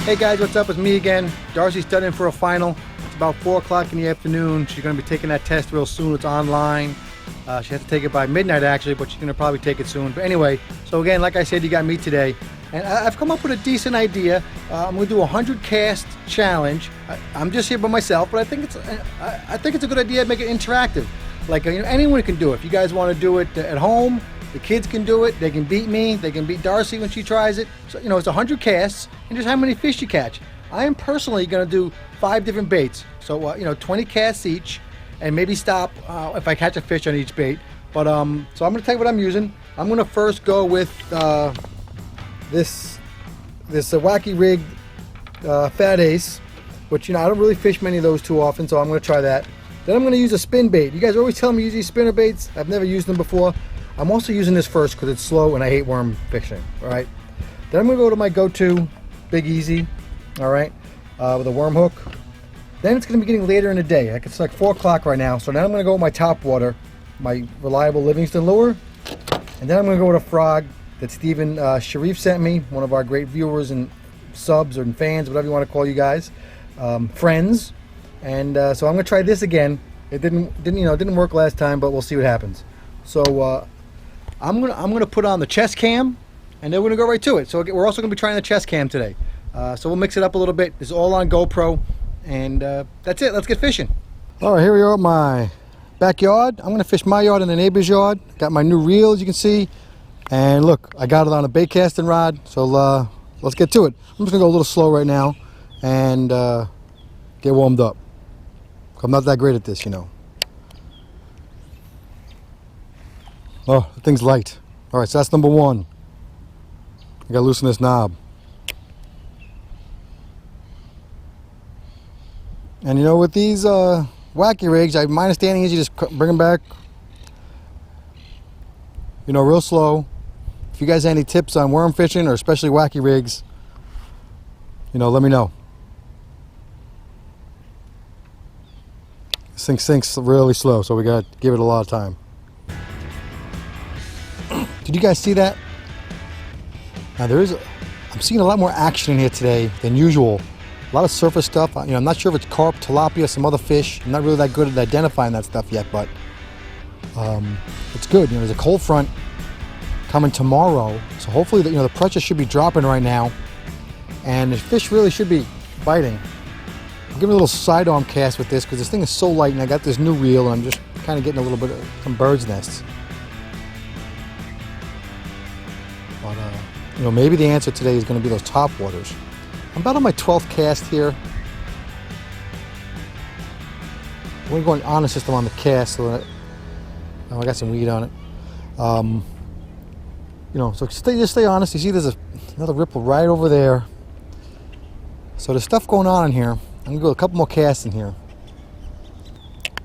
Hey guys, what's up? It's me again. Darcy's studying for a final. It's about 4 o'clock in the afternoon. She's going to be taking that test real soon. It's online. She has to take it by midnight actually, but she's going to probably take it soon. But anyway, so again, like I said, you got me today. And I've come up with a decent idea. I'm going to do a 100 cast challenge. I'm just here by myself, but I think it's a good idea to make it interactive. Like, you know, anyone can do it. If you guys want to do it at home, the kids can do it. They can beat me. They can beat Darcy when she tries it. So, you know, it's 100 casts and just how many fish you catch. I am personally going to do 5 different baits. So, you know, 20 casts each, and maybe stop if I catch a fish on each bait. But so I'm going to tell you what I'm using. I'm going to first go with this wacky rig Fat Ace, which, you know, I don't really fish many of those too often, so I'm going to try that. Then I'm going to use a spin bait. You guys are always telling me to use these spinner baits. I've never used them before. I'm also using this first because it's slow and I hate worm fishing. All right. Then I'm going to go to my go-to Big Easy. All right, with a worm hook. Then it's going to be getting later in the day. It's like 4 o'clock right now. So now I'm going to go with my top water, my reliable Livingston lure, and then I'm going to go with a frog that Stephen Sharif sent me, one of our great viewers and subs or fans, whatever you want to call you guys, friends. And so I'm going to try this again. It didn't work last time, but we'll see what happens. So I'm gonna put on the chest cam, and then we're gonna go right to it. So we're also gonna be trying the chest cam today. So we'll mix it up a little bit. It's all on GoPro, and that's it. Let's get fishing. All right, here we are at my backyard. I'm gonna fish my yard and the neighbor's yard. Got my new reel, as you can see, and look, I got it on a bait casting rod. So let's get to it. I'm just gonna go a little slow right now and get warmed up. I'm not that great at this, you know. Oh, the thing's light. All right, so that's number 1. I gotta loosen this knob. And you know, with these wacky rigs, my understanding is you just bring them back, you know, real slow. If you guys have any tips on worm fishing or especially wacky rigs, you know, let me know. This thing sinks really slow, so we gotta give it a lot of time. Did you guys see that? Now I'm seeing a lot more action in here today than usual. A lot of surface stuff. You know, I'm not sure if it's carp, tilapia, some other fish. I'm not really that good at identifying that stuff yet, but it's good. You know, there's a cold front coming tomorrow, so hopefully the pressure should be dropping right now, and the fish really should be biting. I'm giving a little sidearm cast with this because this thing is so light, and I got this new reel, and I'm just kind of getting a little bit of some bird's nests. But you know, maybe the answer today is going to be those top waters. I'm about on my 12th cast here. We're going honor system on the cast, so that I got some weed on it. You know, so just stay honest. You see, there's another ripple right over there. So there's stuff going on in here. I'm gonna go a couple more casts in here.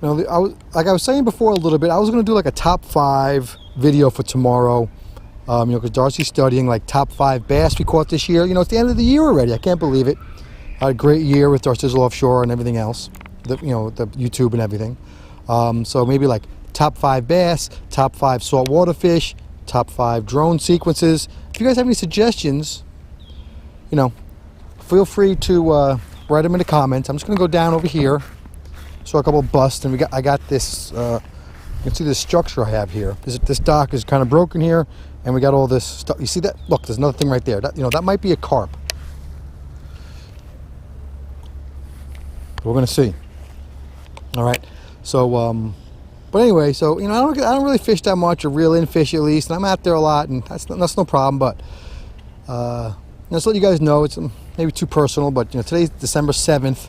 You know, like I was saying before a little bit, I was gonna do like a top 5 video for tomorrow. You know, because Darcy's studying like top 5 bass we caught this year. You know, it's the end of the year already. I can't believe it. I had a great year with Darcizzle Offshore and everything else. You know, the YouTube and everything. So maybe like top 5 bass, top 5 saltwater fish, top 5 drone sequences. If you guys have any suggestions, you know, feel free to write them in the comments. I'm just gonna go down over here. Saw a couple of busts, and I got this. You can see this structure I have here. This dock is kind of broken here, and we got all this stuff. You see that? Look, there's another thing right there. You know, that might be a carp. We're gonna see. All right. So, but anyway, so you know, I don't really fish that much, or reel in fish at least, and I'm out there a lot, and that's no problem. But just let you guys know, it's maybe too personal, but you know, today's December 7th,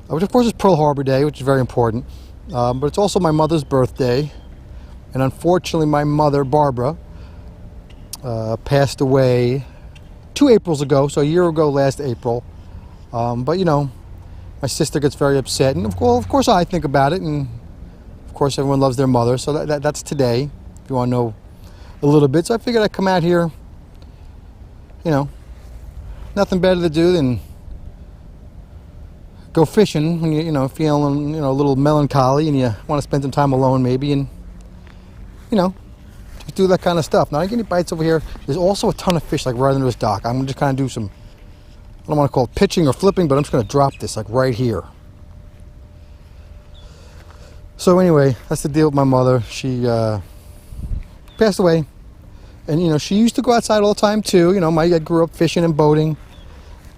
which of course is Pearl Harbor Day, which is very important. But it's also my mother's birthday, and unfortunately my mother, Barbara, passed away 2 Aprils ago, so a year ago last April. But you know, my sister gets very upset, and of course I think about it, and of course everyone loves their mother, so that's today, if you want to know a little bit. So I figured I'd come out here, you know, nothing better to do than go fishing when you know, feeling, you know, a little melancholy and you want to spend some time alone maybe, and you know, just do that kind of stuff. Now I get any bites over here. There's also a ton of fish like right under this dock. I'm just kind of do some don't want to call it pitching or flipping, but I'm just going to drop this like right here. So anyway, that's the deal with my mother. She passed away, and you know, she used to go outside all the time too. You know, I grew up fishing and boating,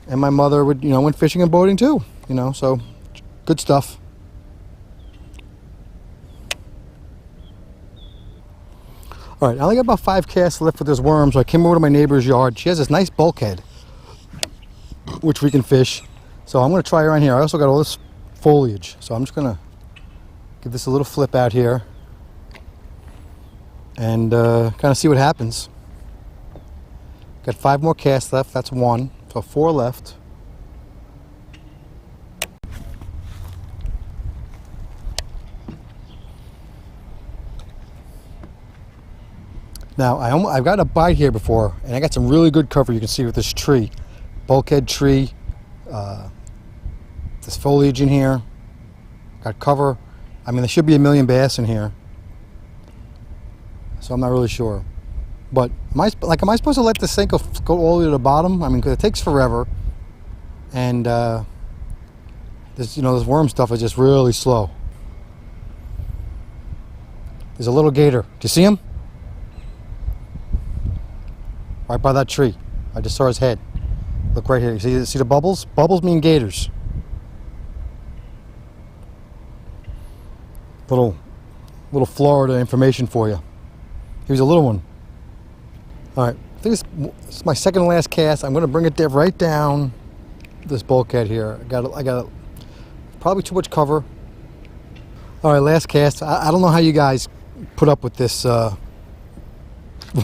and my mother would, you know, went fishing and boating too. You know, so good stuff. All right, I only got about 5 casts left with this worm, so I came over to my neighbor's yard. She has this nice bulkhead, which we can fish. So I'm going to try around here. I also got all this foliage, so I'm just going to give this a little flip out here and kind of see what happens. Got 5 more casts left. That's 1, so 4 left. Now, I've got a bite here before, and I got some really good cover you can see with this tree. Bulkhead tree, this foliage in here, got cover. I mean, there should be a million bass in here, so I'm not really sure. But am I supposed to let this thing go all the way to the bottom? I mean, because it takes forever, and this, you know, this worm stuff is just really slow. There's a little gator. Do you see him? Right by that tree. I just saw his head. Look right here. You see the bubbles? Bubbles mean gators. Little Florida information for you. He was a little one. All right. I think this is my second to last cast. I'm going to bring it right down this bulkhead here. I got probably too much cover. All right, last cast. I don't know how you guys put up with this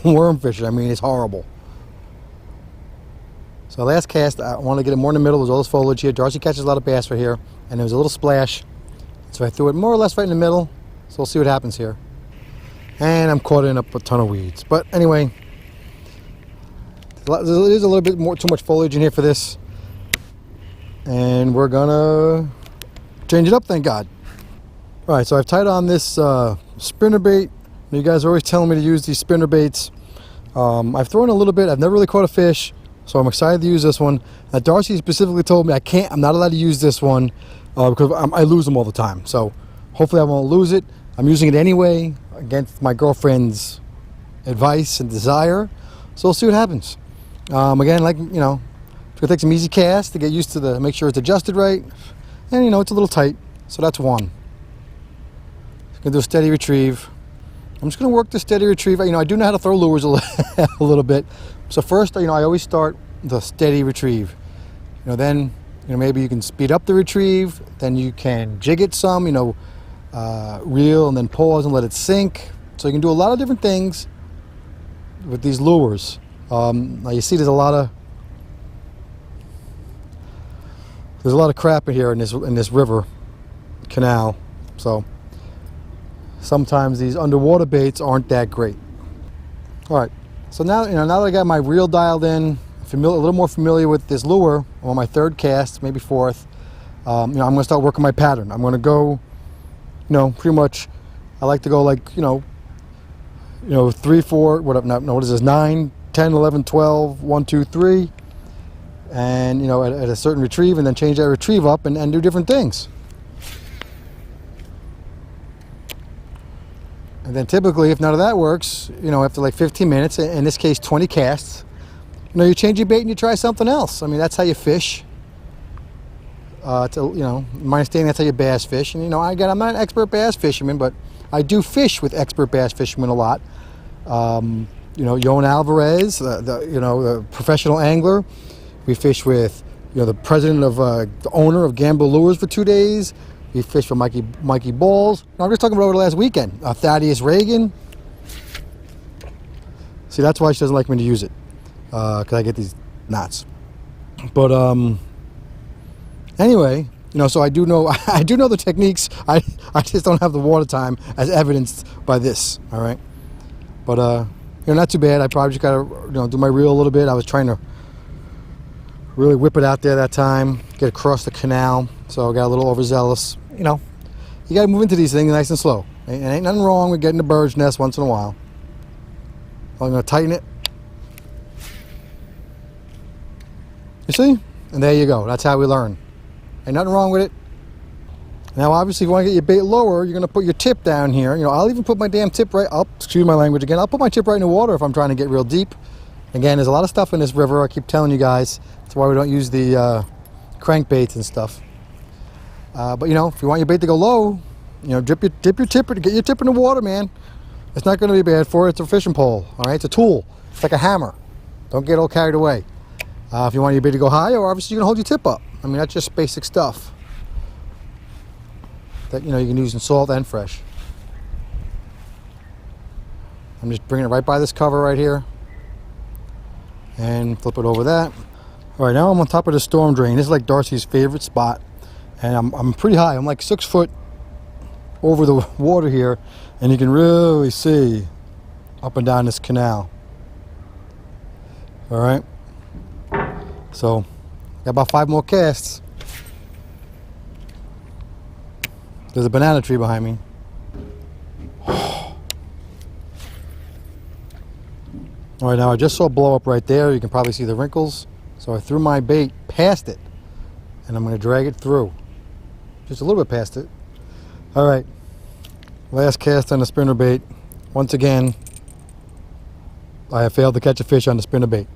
worm fishing. I mean, it's horrible. So last cast, I want to get it more in the middle. There's all this foliage here. Darcy catches a lot of bass right here, and there was a little splash. So I threw it more or less right in the middle. So we'll see what happens here. And I'm caught in up a ton of weeds. But anyway, there's a little bit too much foliage in here for this. And we're gonna change it up, thank God. All right, so I've tied on this spinner bait. You guys are always telling me to use these spinner baits. I've thrown a little bit. I've never really caught a fish, so I'm excited to use this one. Darcy specifically told me I'm not allowed to use this one because I lose them all the time. So hopefully I won't lose it. I'm using it anyway against my girlfriend's advice and desire. So we'll see what happens. Again, like, you know, it's gonna take some easy casts to get used to make sure it's adjusted right. And you know, it's a little tight, so that's 1. Gonna do a steady retrieve. I'm just going to work the steady retrieve. You know, I do know how to throw lures a little bit. So first, you know, I always start the steady retrieve. You know, then, you know, maybe you can speed up the retrieve. Then you can jig it some, you know, reel and then pause and let it sink. So you can do a lot of different things with these lures. Now you see there's a lot of crap in here in this river canal. So sometimes these underwater baits aren't that great. All right, so now, you know, now that I got my reel dialed in, a little more familiar with this lure, I'm on my 3rd cast, maybe 4th. You know, I'm going to start working my pattern. I'm going to go, you know, pretty much. I like to go like, you know, 3, 4, whatever. No, what is this? 9, 10, 11, 12, 1, 2, 3, and you know, at a certain retrieve, and then change that retrieve up and do different things. And then typically, if none of that works, you know, after like 15 minutes, in this case 20 casts, you know, you change your bait and you try something else. I mean, that's how you fish. You know, my understanding, that's how you bass fish. And you know, I'm not an expert bass fisherman, but I do fish with expert bass fishermen a lot. You know, Yoan Alvarez, the professional angler. We fish with, you know, the president of the owner of Gamble Lures for 2 days. We fished for Mikey Balls. No, I'm just talking about over the last weekend. Thaddeus Reagan. See, that's why she doesn't like me to use it, because I get these knots. But anyway, you know, so I do know the techniques. I just don't have the water time, as evidenced by this. All right, but you know, not too bad. I probably just gotta, you know, do my reel a little bit. I was trying to really whip it out there that time, get across the canal, so I got a little overzealous. You know, you got to move into these things nice and slow. Ain't nothing wrong with getting a bird's nest once in a while. I'm going to tighten it. You see? And there you go. That's how we learn. Ain't nothing wrong with it. Now, obviously, if you want to get your bait lower, you're going to put your tip down here. You know, I'll even put my damn tip right up. Excuse my language again. I'll put my tip right in the water if I'm trying to get real deep. Again, there's a lot of stuff in this river. I keep telling you guys. That's why we don't use the crankbaits and stuff. But, you know, if you want your bait to go low, you know, dip your tip, get your tip in the water, man. It's not going to be bad for it. It's a fishing pole, all right? It's a tool. It's like a hammer. Don't get all carried away. If you want your bait to go higher, obviously you can hold your tip up. I mean, that's just basic stuff that, you know, you can use in salt and fresh. I'm just bringing it right by this cover right here and flip it over that. All right, now I'm on top of the storm drain. This is like Darcy's favorite spot, and I'm pretty high. I'm like 6 foot over the water here, and you can really see up and down this canal. All right, so got about 5 more casts. There's a banana tree behind me. All right, now I just saw a blow up right there. You can probably see the wrinkles. So I threw my bait past it, and I'm going to drag it through. Just a little bit past it. All right, last cast on the spinnerbait. Once again, I have failed to catch a fish on the spinnerbait.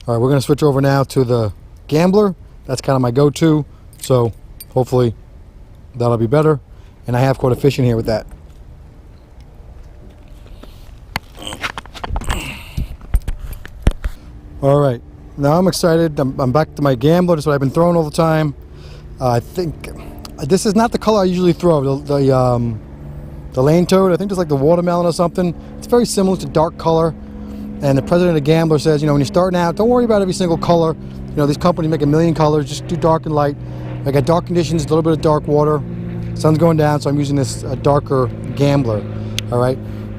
All right, we're going to switch over now to the gambler. That's kind of my go-to, so hopefully that'll be better. And I have caught a fish in here with that. All right, now I'm excited. I'm back to my gambler. That's what I've been throwing all the time. I think this is not the color I usually throw. The lane toad, I think it's like the watermelon or something. It's very similar to dark color. And the president of Gambler says, you know, when you're starting out, don't worry about every single color. You know, these companies make a million colors. Just do dark and light. I got dark conditions, a little bit of dark water. Sun's going down, so I'm using this darker Gambler. All right.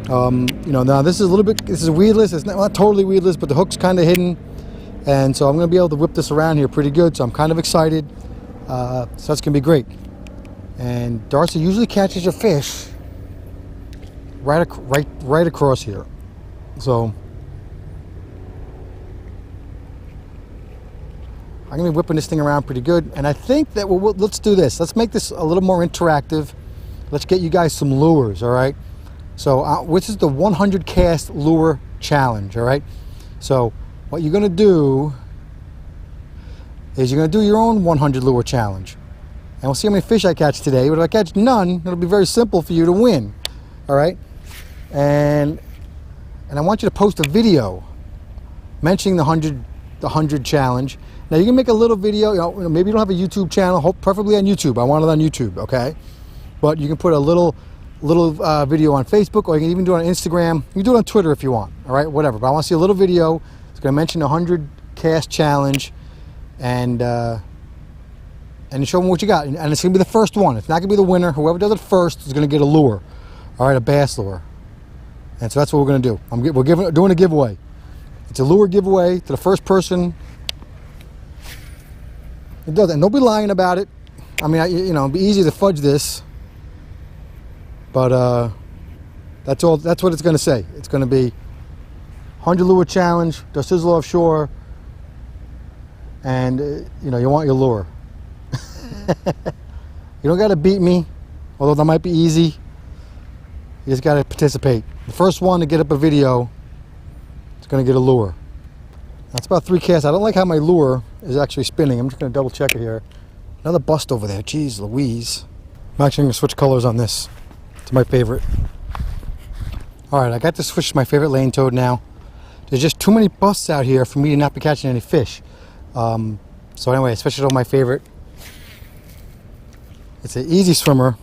You know, now this is a little bit, this is weedless. It's not totally weedless, but the hook's kind of hidden. And so I'm going to be able to whip this around here pretty good. So I'm kind of excited. So that's going to be great. And Darcy usually catches your fish right across here. So I'm going to be whipping this thing around pretty good. And I think that let's do this. Let's make this a little more interactive. Let's get you guys some lures, all right? So which is the 100 cast lure challenge, all right? So what you're going to do is you're going to do your own 100 lure challenge. And we'll see how many fish I catch today. But if I catch none, it'll be very simple for you to win, all right? And I want you to post a video mentioning the 100 challenge. Now you can make a little video, you know, maybe you don't have a YouTube channel, preferably on YouTube. I want it on YouTube, okay? But you can put a little video on Facebook, or you can even do it on Instagram. You can do it on Twitter if you want, all right? Whatever. But I want to see a little video. It's going to mention the 100 cast challenge, and show them what you got. And it's going to be the first one. It's not going to be the winner. Whoever does it first is going to get a lure, all right, a bass lure. And so that's what we're going to do. We're doing a giveaway. It's a lure giveaway to the first person. It does, and don't be lying about it. I mean, you know, it'd be easy to fudge this, but that's all. That's what it's going to say. It's going to be 100 lure challenge, Darcizzle Offshore, and you know, you want your lure. You don't got to beat me, although that might be easy. You just got to participate. The first one to get up a video is going to get a lure. That's about 3 casts. I don't like how my lure is actually spinning. I'm just going to double check it here. Another bust over there. Jeez Louise. I'm actually going to switch colors on this to my favorite. All right, I got to switch to my favorite lane toad now. There's just too many busts out here for me to not be catching any fish. So anyway, I switched it on my favorite. It's an easy swimmer,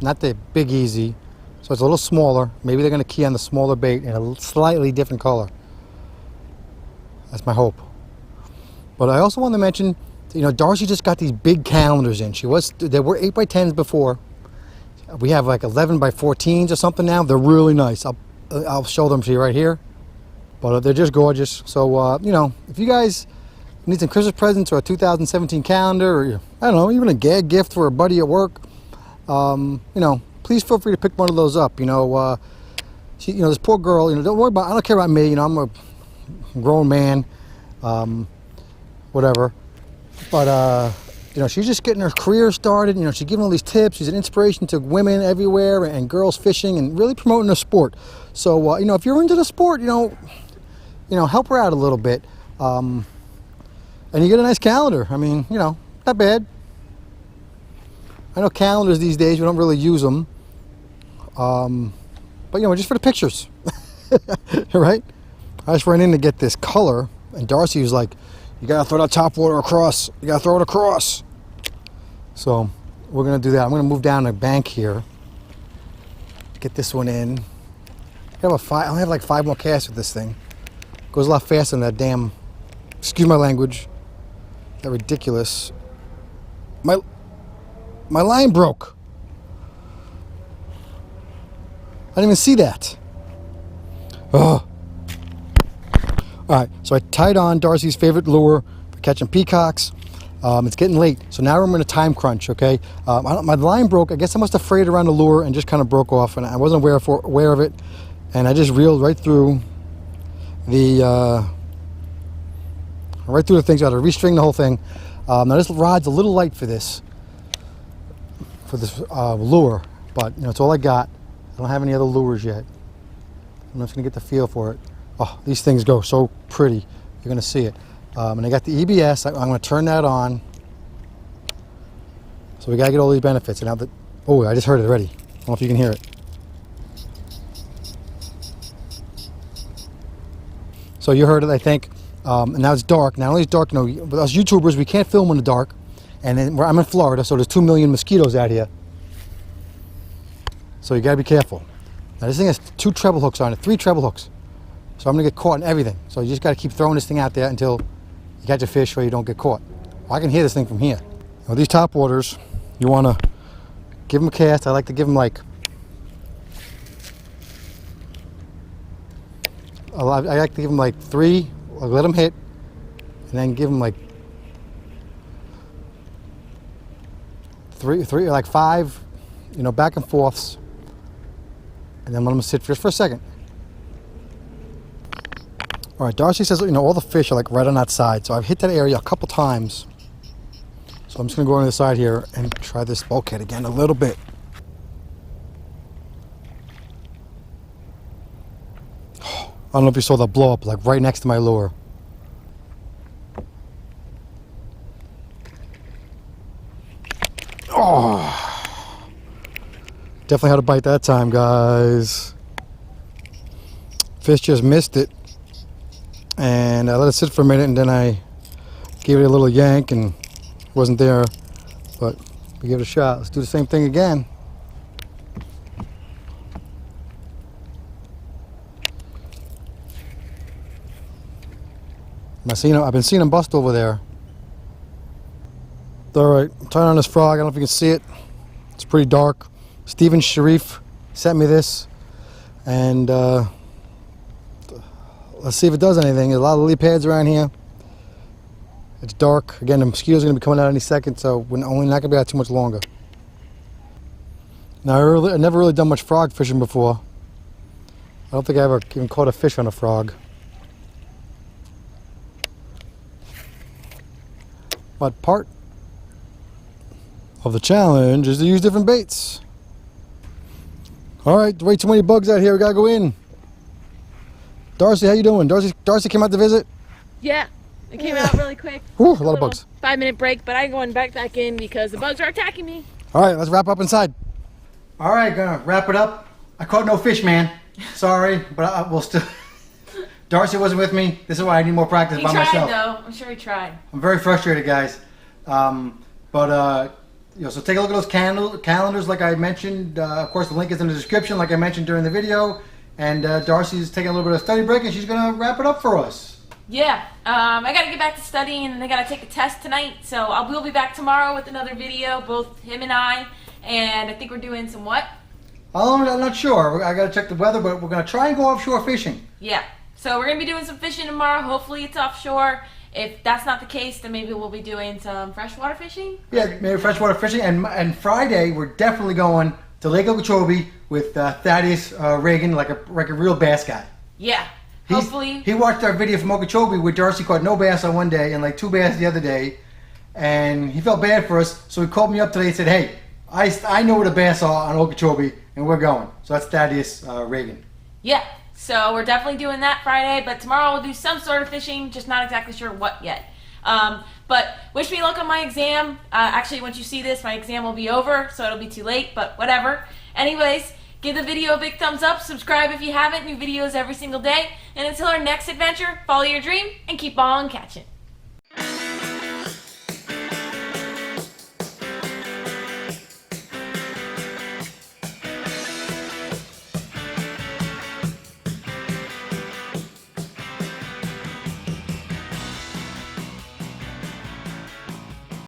not the big easy. So it's a little smaller. Maybe they're going to key on the smaller bait in a slightly different color. That's my hope. But I also want to mention, you know, Darcy just got these big calendars in. There were 8x10s before. We have like 11x14s or something now. They're really nice. I'll show them to you right here. But they're just gorgeous. So, you know, if you guys need some Christmas presents or a 2017 calendar, or I don't know, even a gag gift for a buddy at work, you know, please feel free to pick one of those up. You know, this poor girl. You know, don't worry about. I don't care about me. You know, I'm a grown man. Whatever. But you know, she's just getting her career started. You know, she's giving all these tips. She's an inspiration to women everywhere and girls fishing and really promoting the sport. So you know, if you're into the sport, you know, help her out a little bit. And you get a nice calendar. I mean, you know, not bad. I know calendars these days, we don't really use them. But you know, just for the pictures. Right? I just ran in to get this color, and Darcy was like, you gotta throw that top water across. You gotta throw it across. So we're gonna do that. I'm gonna move down the bank here. Get this one in. I only have like 5 more casts with this thing. Goes a lot faster than that damn, excuse my language, that ridiculous. My line broke. I didn't even see that. Oh. Alright, so I tied on Darcy's favorite lure for catching peacocks. It's getting late, so now I'm in a time crunch, okay? My line broke. I guess I must have frayed around the lure and just kind of broke off, and I wasn't aware of it. And I just reeled right through the thing, so I had to restring the whole thing. Now this rod's a little light for this lure, but you know, it's all I got. I don't have any other lures yet. I'm just gonna get the feel for it. Oh, these things go so pretty. You're gonna see it. And I got the EBS. I'm gonna turn that on. So we gotta get all these benefits. And now that, oh, I just heard it already. I don't know if you can hear it. So you heard it, I think. And now it's dark. Not only is it dark, you know, with us YouTubers, we can't film in the dark. And then I'm in Florida, so there's 2 million mosquitoes out here. So you gotta be careful. Now this thing has 2 treble hooks on it, 3 treble hooks. So I'm gonna get caught in everything. So you just gotta keep throwing this thing out there until you catch a fish or you don't get caught. Well, I can hear this thing from here. With these top waters, you wanna give them a cast. I like to give them like, I like to give them like 3, let them hit, and then give them like 3, like 5, you know, back and forths, and then let them sit just for a second. All right, Darcy says, you know, all the fish are like right on that side, so I've hit that area a couple times. So I'm just gonna go on the side here and try this bulkhead again a little bit. I don't know if you saw that blow up, like right next to my lure. Oh, definitely had a bite that time, guys. Fish just missed it. And I let it sit for a minute, and then I gave it a little yank and it wasn't there, but we give it a shot. Let's do the same thing again. I've been seeing them bust over there. All right, I'm tying on this frog. I don't know if you can see it. It's pretty dark. Steven Sharif sent me this, and let's see if it does anything. There's a lot of lily pads around here. It's dark. Again, the mosquitoes are going to be coming out any second, so we're only not going to be out too much longer. Now, I've never really done much frog fishing before. I don't think I ever even caught a fish on a frog. But part of the challenge is to use different baits. All right, way too many bugs out here. We gotta go in. Darcy, how you doing? Darcy came out to visit? Yeah, it came out really quick. Ooh, a lot of bugs. 5-minute break, but I'm going back in because the bugs are attacking me. All right, let's wrap up inside. All right, gonna wrap it up. I caught no fish, man. Sorry, but we'll still. Darcy wasn't with me. This is why I need more practice by myself. He tried, though. I'm sure he tried. I'm very frustrated, guys. You know, so take a look at those calendars, like I mentioned. Of course, the link is in the description, like I mentioned during the video. And Darcy's taking a little bit of study break, and she's gonna wrap it up for us. Yeah, I gotta get back to studying, and I gotta take a test tonight. So we'll be back tomorrow with another video, both him and I. And I think we're doing some what? I'm not sure. I gotta check the weather, but we're gonna try and go offshore fishing. Yeah. So we're gonna be doing some fishing tomorrow. Hopefully it's offshore. If that's not the case, then maybe we'll be doing some freshwater fishing. Yeah, maybe freshwater fishing. And Friday we're definitely going to Lake Okeechobee with Thaddeus Reagan, like a real bass guy. Yeah. Hopefully. He watched our video from Okeechobee where Darcy caught no bass on one day and like 2 bass the other day. and he felt bad for us, so he called me up today and said, hey, I know where the bass are on Okeechobee, and we're going. So that's Thaddeus Reagan. Yeah, so we're definitely doing that Friday, but tomorrow we'll do some sort of fishing, just not exactly sure what yet. But wish me luck on my exam. Actually, once you see this, my exam will be over, so it'll be too late, but whatever. Anyways, give the video a big thumbs up, subscribe if you haven't, new videos every single day, and until our next adventure, follow your dream and keep on catching.